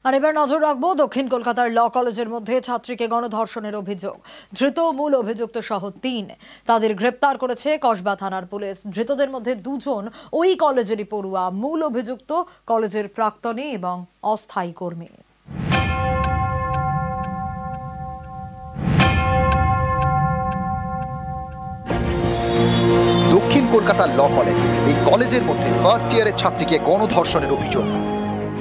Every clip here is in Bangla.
আর এবার নজর রাখবো দক্ষিণ কলকাতার ল কলেজের মধ্যে ছাত্রীকে গণধর্ষণের অভিযোগ। ধৃত মূল অভিযুক্ত সহ ৩ তাদের গ্রেপ্তার করেছে কসবা থানার পুলিশ। ধৃতদের মধ্যে 2 জন ওই কলেজেরই পড়ুয়া। মূল অভিযুক্ত কলেজের প্রাক্তনী এবং অস্থায়ী কর্মী। দক্ষিণ কলকাতার ল কলেজ, এই কলেজের মধ্যে ফার্স্ট ইয়ারের ছাত্রীকে গণধর্ষণের অভিযোগ।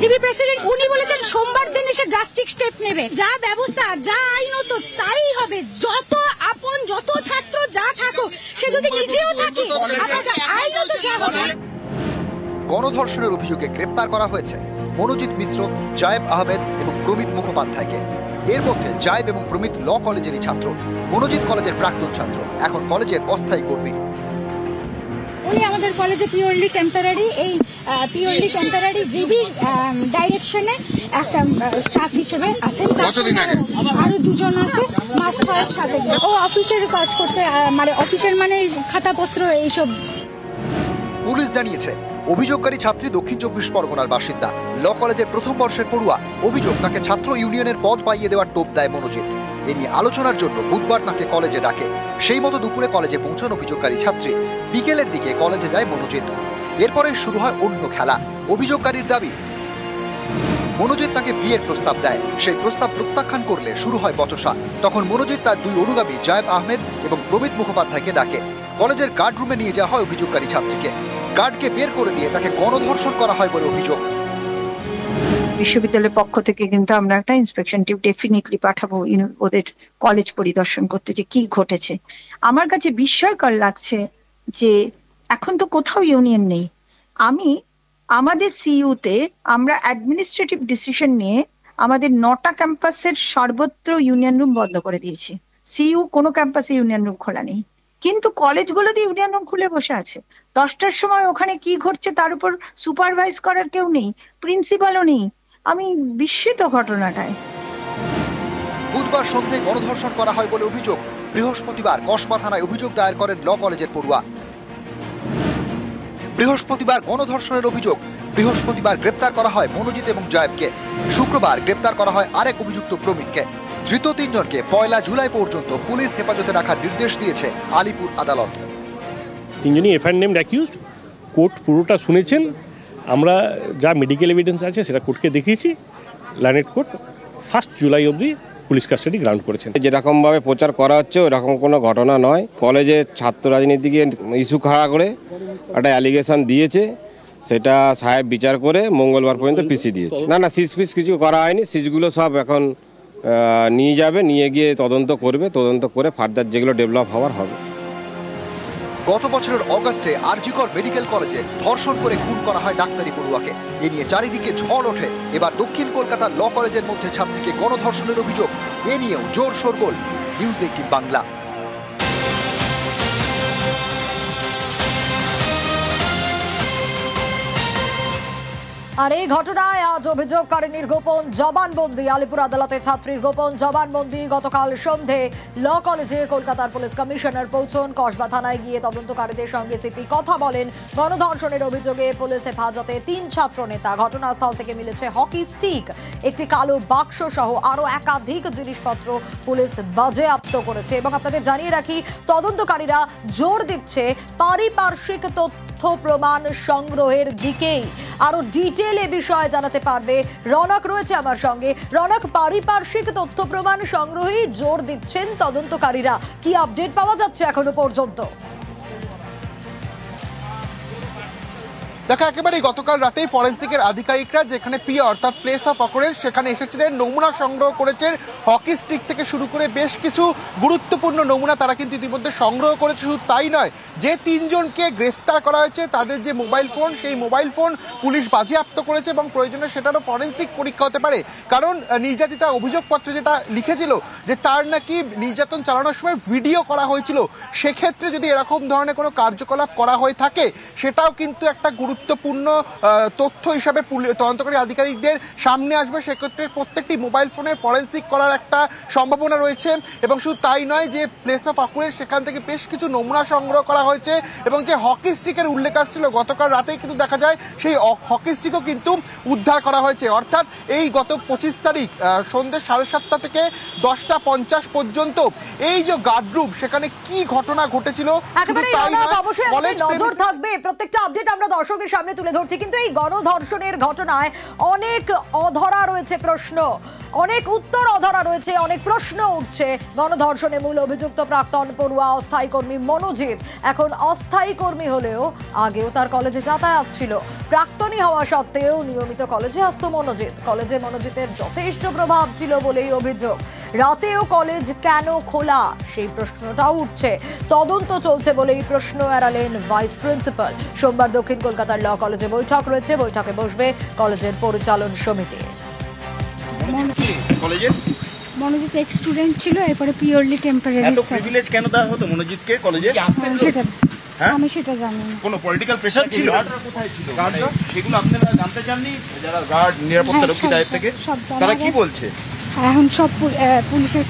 জিবি প্রেসিডেন্ট উনি বলেছেন সোমবার দিন এসে ড্রাস্টিক স্টেপ নেবে, যা ব্যবস্থা যা আইনত তাই হবে। যত আপন যত ছাত্র যা থাকুক, সে যদি নিজেও থাকে আইনত যা হবে। গণধর্ষণের অভিযোগে গ্রেপ্তার করা হয়েছে মনোজিৎ মিশ্র, জায়েব আহমেদ এবং প্রমিত মুখোপাধ্যায়কে। এর মধ্যে জায়েব এবং প্রমিত ল কলেজেরই ছাত্র, মনোজিৎ কলেজের প্রাক্তন ছাত্র, এখন কলেজের অস্থায়ী কর্মী। উনি আমাদের কলেজে পিওরলি টেম্পোরারি, এই পিওরলি টেম্পোরারি জিবি ডাইরেকশনে একটা স্টাফ হিসেবে আছেন। আরো 2 জন আছে মাস কয়েক সাথে ও অফিসের কাজ করতে, মানে অফিসের মানে খাতাপত্র এইসব। পুলিশ জানিয়েছে অভিযোগকারী ছাত্রী দক্ষিণ 24 পরগনার বাসিন্দা, ল কলেজের প্রথম বর্ষের পড়ুয়া। অভিযোগ, তাকে ছাত্র ইউনিয়নের পদ পাইয়ে দেওয়ার টোপ দেয় মনোজিৎ। এ নিয়ে আলোচনার জন্য বুধবার তাকে কলেজে ডাকে। সেই মতো দুপুরে কলেজে পৌঁছান অভিযোগকারী ছাত্রী। বিকেলের দিকে কলেজে যায় মনোজিৎ। এরপরে শুরু হয় অন্য খেলা। অভিযোগকারীর দাবি, মনোজিৎ তাকে বিয়ের প্রস্তাব দেয়। সেই প্রস্তাব প্রত্যাখ্যান করলে শুরু হয় বচসা। তখন মনোজিৎ তার 2 অনুগামী জায়েব আহমেদ এবং প্রমিত মুখোপাধ্যায়কে ডাকে। কলেজের গার্ড রুমে নিয়ে যাওয়া হয় অভিযোগকারী ছাত্রীকে। গার্ডকে বের করে দিয়ে তাকে গণধর্ষণ করা হয় বলে অভিযোগ। বিশ্ববিদ্যালয়ের পক্ষ থেকে কিন্তু আমরা একটা ইন্সপেকশন টিম ডেফিনেটলি পাঠাবো ওদের কলেজ পরিদর্শন করতে, যে কি ঘটেছে। আমার কাছে বিস্ময়কর লাগছে যে এখন তো কোথাও ইউনিয়ন নেই। আমাদের সিইউতে আমরা অ্যাডমিনিস্ট্রেটিভ ডিসিশন নিয়ে আমাদের 9টা ক্যাম্পাসের সর্বত্র ইউনিয়ন রুম বন্ধ করে দিয়েছি। সিইউ কোনো ক্যাম্পাসে ইউনিয়ন রুম খোলা নেই, কিন্তু কলেজগুলোতে ইউনিয়ন রুম খুলে বসে আছে। 10টার সময় ওখানে কি ঘটছে তার উপর সুপারভাইজ করার কেউ নেই, প্রিন্সিপালও নেই। আমি বিস্মিত ঘটনাটায়। বুধবার সন্ধ্যায় গণধর্ষণ করা হয় বলে অভিযোগ। বৃহস্পতিবার কসবা থানায় অভিযোগ দায়ের করেন ল কলেজের পড়ুয়া। বৃহস্পতিবার গণধর্ষণের অভিযোগ। বৃহস্পতিবার গ্রেপ্তার করা হয় মনোজিৎ এবং জায়েবকে। শুক্রবার গ্রেপ্তার করা হয় আরেক অভিযুক্ত প্রমিতকে। ধৃত 3 জনকে 1 জুলাই পর্যন্ত পুলিশ হেফাজতে রাখার নির্দেশ দিয়েছে আলিপুর আদালত। 3 জনই এফআইআর নেমড অ্যাকিউজড। কোর্ট পুরোটা শুনেছেন। আমরা যা মেডিকেল এভিডেন্স আছে সেটা কোর্টকে দেখিয়েছি। ল্যান্ডেড কোর্ট 1 জুলাই অবধি পুলিশ কাস্টাডি গ্রাউন্ড করেছেন। যেরকমভাবে প্রচার করা হচ্ছে ওরকম কোনো ঘটনা নয়। কলেজের ছাত্র রাজনীতিকে ইস্যু খাড়া করে একটা অ্যালিগেশন দিয়েছে, সেটা সাহেব বিচার করে মঙ্গলবার পর্যন্ত পিসি দিয়েছে। না সিজ ফিস কিছু করা হয়নি। সিজগুলো সব এখন নিয়ে যাবে, নিয়ে গিয়ে তদন্ত করবে। তদন্ত করে ফার্দার যেগুলো ডেভেলপ হওয়ার হবে। গত বছরের অগাস্টে আরজিকর মেডিকেল কলেজে ধর্ষণ করে খুন করা হয় ডাক্তারি পড়ুয়াকে। এ নিয়ে চারিদিকে ঝড় ওঠে। এবার দক্ষিণ কলকাতার ল কলেজের মধ্যে ছাত্রীকে গণধর্ষণের অভিযোগ। এ নিয়েও জোর শোরগোল। নিউজ 18 বাংলা। আর এই ঘটনায় আজ অভিযোগকারিনীর গোপন জবানবন্দি। আলিপুর আদালতে ছাত্রীর গোপন জবানবন্দি। গতকাল সন্ধে ল কলেজে কলকাতার পুলিশ কমিশনার পৌঁছন। কসবা থানায় গিয়ে তদন্তকারীদের সঙ্গে সিপি কথা বলেন। গণধর্ষণের অভিযোগে পুলিশ হেফাজতে 3 ছাত্র নেতা। ঘটনাস্থল থেকে মিলেছে হকি স্টিক, একটি কালো বাক্স সহ আরো একাধিক জিনিসপত্র পুলিশ বাজেয়াপ্ত করেছে। এবং আপনাদের জানিয়ে রাখি, তদন্তকারীরা জোর দিচ্ছে পারিপার্শ্বিক তথ্য প্রমাণ সংগ্রহের দিকেই। আরো ডিটেল এ বিষয়ে জানাতে পারবে রনক রয়েছে আমার সঙ্গে। রনক, পারিপার্শ্বিক তথ্য প্রমাণ সংগ্রহেই জোর দিচ্ছেন তদন্তকারীরা, কি আপডেট পাওয়া যাচ্ছে এখনো পর্যন্ত? দেখো, একেবারে গতকাল রাতেই ফরেন্সিকের আধিকারিকরা যেখানে পিএ অর্থাৎ প্লেস অফ অকারেন্স সেখানে এসেছিলেন, নমুনা সংগ্রহ করেছেন। হকি স্টিক থেকে শুরু করে বেশ কিছু গুরুত্বপূর্ণ নমুনা তারা কিন্তু ইতিমধ্যে সংগ্রহ করেছে। শুধু তাই নয়, যে 3 জনকে গ্রেফতার করা হয়েছে তাদের যে মোবাইল ফোন, সেই মোবাইল ফোন পুলিশ বাজেয়াপ্ত করেছে এবং প্রয়োজনে সেটারও ফরেন্সিক পরীক্ষা হতে পারে। কারণ নির্যাতিতা অভিযোগপত্র যেটা লিখেছিল যে তার নাকি নির্যাতন চালানোর সময় ভিডিও করা হয়েছিল। সেক্ষেত্রে যদি এরকম ধরনের কোনো কার্যকলাপ করা হয়ে থাকে সেটাও কিন্তু একটা গুরুত্বপূর্ণ তথ্য হিসাবে তদন্তকারী আধিকারিকদের সামনে আসবে। সেক্ষেত্রে প্রত্যেকটি মোবাইল ফোনের ফরেন্সিক করার একটা সম্ভাবনা রয়েছে এবং শুধু তাই নয়, যে প্লেস অফ অকুরেন্স সেখান থেকে বেশ কিছু নমুনা সংগ্রহ করা হয়েছে এবং যে হকি স্টিকের উল্লেখ আসছিল গতকাল রাতেই কিন্তু দেখা যায় সেই হকি স্টিকও কিন্তু উদ্ধার করা হয়েছে। অর্থাৎ এই গত 25 তারিখ সন্ধ্যে 7:30 থেকে 10:50 পর্যন্ত এই যে গার্ডরুম সেখানে কি ঘটনা ঘটেছিল নজর থাকবে। প্রত্যেকটা আপডেট আমরা দর্শকদের সামনে তুলে ধরছি, কিন্তু এই গণধর্ষণের ঘটনায় অনেক অধরা রয়েছে প্রশ্ন, অনেক উত্তর অধরা রয়েছে, অনেক প্রশ্ন উঠছে। গণধর্ষণে মূল অভিযুক্ত প্রাক্তন পড়ুয়া অস্থায়ী কর্মী মনোজিৎ এখন অস্থায়ী কর্মী হলেও আগেও তার কলেজে যাতায়াত ছিল। প্রাক্তনী হওয়া সত্ত্বেও নিয়মিত কলেজে আসতো মনোজিৎ। কলেজে মনোজিতের যথেষ্ট প্রভাব ছিল বলেই অভিযোগ। রাতেও কলেজ কেন খোলা সেই প্রশ্নটাও উঠছে। তদন্ত চলছে বলেই প্রশ্ন এড়ালেন ভাইস প্রিন্সিপাল। সোমবার দক্ষিণ কলকাতার ল কলেজে বৈঠক রয়েছে। বৈঠকে বসবে কলেজের পরিচালন সমিতি। মনোজিৎ এক্স স্টুডেন্ট ছিল, এরপরে পিওরলি টেম্পোরারি। এত প্রিভিলেজ কেন দেওয়া হতো মনোজিৎকে কলেজে? আমি সেটা জানি না। কোনো পলিটিক্যাল প্রেসার ছিল? সেগুলো আপনারা জানতে চাননি? যারা গার্ড নিরাপত্তা রক্ষী দায়িত্ব থেকে তারা কি বলছে? এখন সব পুলিশের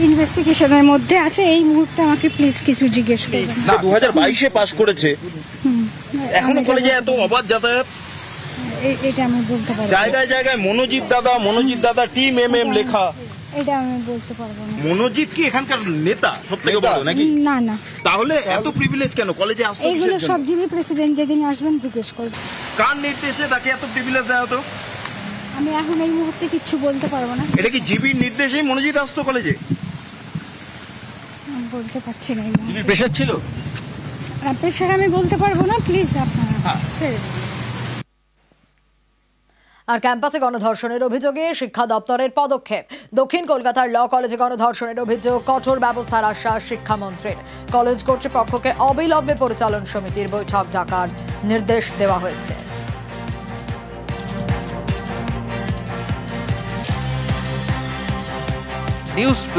ইনভেস্টিগেশনের মধ্যে আছে। এই মুহূর্তে আমাকে প্লিজ কিছু জিজ্ঞেস করবেন না। 2022-এ পাস করেছে, এখনো কলেজে এত অবাধ যাতায়াত? এটা আমি বলতে পারবো। জায়গায় জায়গায় মনোজিৎ দাদা টিম এমএম লেখা। এটা আমি বলতে পারবো না। মনোজিৎ কি এখানকার নেতা সবথেকে বড় নাকি? না না। তাহলে এত প্রিভিলেজ কেন কলেজে আসতো? এইগুলো সব জিবি প্রেসিডেন্ট যেদিন আসবেন জিজ্ঞেস করবেন। কার নির্দেশে তাকে এত প্রিভিলেজ দেওয়া হতো? আমি এখন এই মুহূর্তে কিচ্ছু বলতে পারবো না। এটা কি জিবির নির্দেশেই মনোজিৎ আসতো কলেজে? বলতে পারছি না। জিবির প্রেসার ছিল? প্রেসার আমি বলতে পারবো না, প্লিজ আপনারা ছেড়ে দিন। আর ক্যাম্পাসে গণধর্ষণের অভিযোগে শিক্ষা দপ্তরের পদক্ষেপ। দক্ষিণ কলকাতার ল কলেজে গণধর্ষণের অভিযোগ, কঠোর ব্যবস্থার আশ্বাস শিক্ষামন্ত্রীর। কলেজ কর্তৃপক্ষকে অবিলম্বে পরিচালন সমিতির বৈঠক ডাকার নির্দেশ দেওয়া হয়েছে। নিউজ